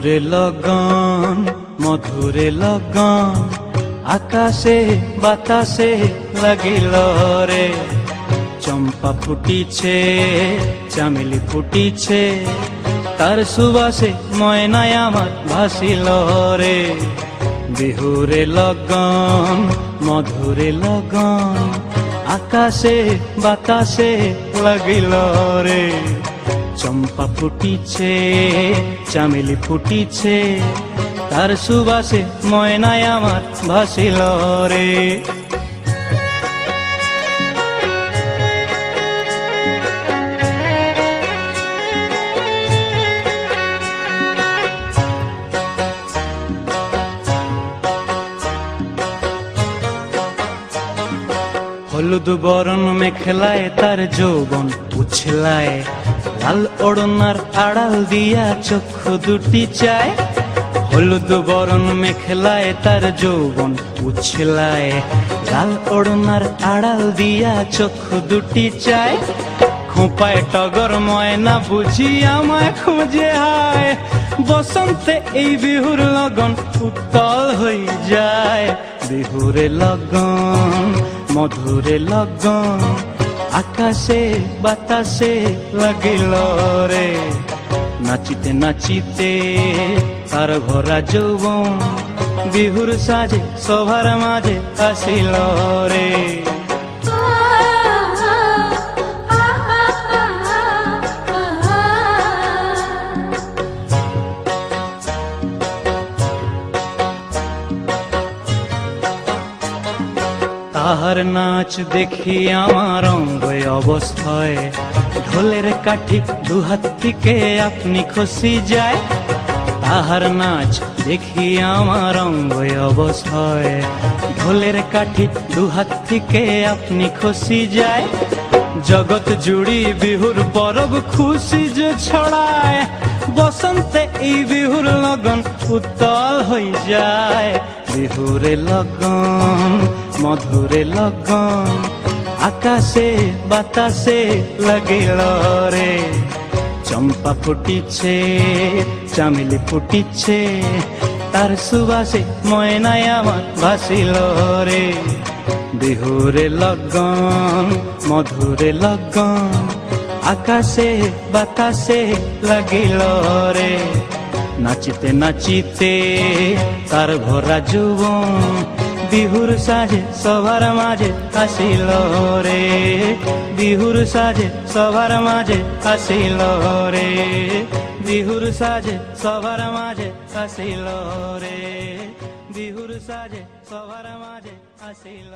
বিহুরে লগন মধুরে লগন আকাশে বাতাসে লাগিল রে। চম্পা ফুটিছে চামেলি ফুটিছে তার সুবাসে ময়নায় আমার ভাসিল রে। বিহুরে লগন মধুরে লগন আকাশে বাতাসে লাগিল রে। চম্পা ফুটিছে চামেলি ফুটিছে তার সুবাসে ময়নায় আমার ভাসিল রে। হলুদ বরণ মেখলায় তার যৌবন উছলায়, লাল ওড়নার আড়াল দিয়া চক্ষু দুটি চায়। হলুদ বরণ মেখলায় তার যৌবন উছলায়, লাল ওড়নার আড়াল দিয়া চক্ষু দুটি চায়। খোঁপায় টগর ময়না বুঝি আমায় খুঁজে হায়, বসন্তে এই বিহুর লগন উত্তল হয়ে যায়। বিহুরে লগন মধুরে লগন আকাশে বাতাসে লাগিল রে। নাচিতে নাচিতে তার ভরা যৌবন বিহুর সাজে সবার মাঝে আসিল রে। তাহার নাচ দেখি আমার অঙ্গ অবস্থায়, ঢোলের কাঠি দুহাত থেকে আপনি খসি যায়। তাহার নাচ দেখি আমার অঙ্গ অবস্থায়, ঢোলের কাঠি দুহাত থেকে আপনি খসি যায়। জগৎ জুড়ি বিহুর পরব খুশি যে ছড়ায়, বসন্তে এই বিহুর লগন উত্তল হয়ে যায়। বিহুরে লগন মধুরে লগন আকাশে বাতাসে লাগিল রে। চম্পা ফুটিছে চামেলি ফুটিছে তার সুবাসে ময়নায় আমার ভাসিল রে। বিহুরে লগন মধুরে লগন আকাশে বাতাসে লাগিল রে। নাচিতে নাচিতে তার ভরা যৌবন বিহুর সাজে সবার মাঝে আসিল রে। বিহুর সাজে সবার মাঝে আসিল রে। বিহুর সাজে সবার মাঝে আসিল রে। বিহুর সাজে সবার মাঝে আসিল।